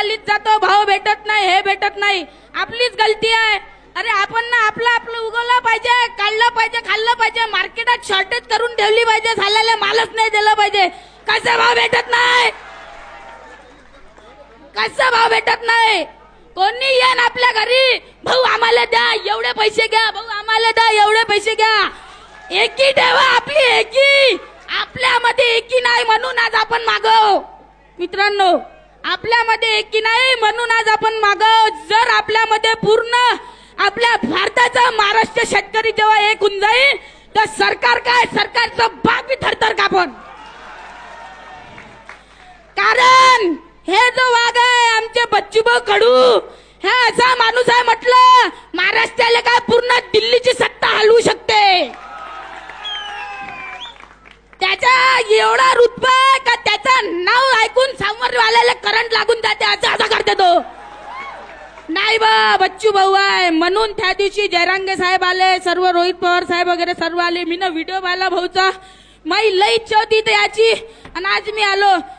दलालीत जातो, भाव भेटत नाही, हे भेटत नाही, आपलीच गलती आहे. अरे आपण ना आपलं उगवलं पाहिजे, काढलं पाहिजे, खाल्लं पाहिजे, मार्केटात शॉर्टेज करून ठेवली पाहिजे, झालेले मालच नाही दिलं पाहिजे. कसा भाव भेटत नाही, कसा भाव भेटत नाही. कोणी येईन आपल्या घरी, भाऊ आम्हाला द्या एवढे पैसे घ्या, भाऊ आम्हाला द्या एवढे पैसे घ्या. एकी ठेवा, आपली एकी, आपल्यामध्ये एकी नाही म्हणून आज आपण मागव. मित्रांनो, आपल्यामध्ये एकी नाही म्हणून आज आपण मागव. जर आपल्यामध्ये पूर्ण आपल्या भारताचा महाराष्ट्र शेतकरी जेव्हा एक होऊन जाईल तर सरकार काय, सरकारचं बाप बी थरथर कापण. कारण हे जो वाघ आहे आमचे बच्चूभाऊ कडू, हे असा माणूस आहे म्हटलं महाराष्ट्राला काय पूर्ण दिल्लीची सत्ता हलवू शकते. त्याचा एवढा रुतबा का त्याचं नाव ऐकून समोरवाल्याला करंट लागून जाते, असं करते तो. नाही बा, बच्चू भाऊ आहे म्हणून त्या दिवशी जयरांगे साहेब आले, सर्व रोहित पवार साहेब वगैरे सर्व आले. मी ना व्हिडिओ पाहिला भाऊचा, माई लई इच्छा होती याची आणि आज मी आलो.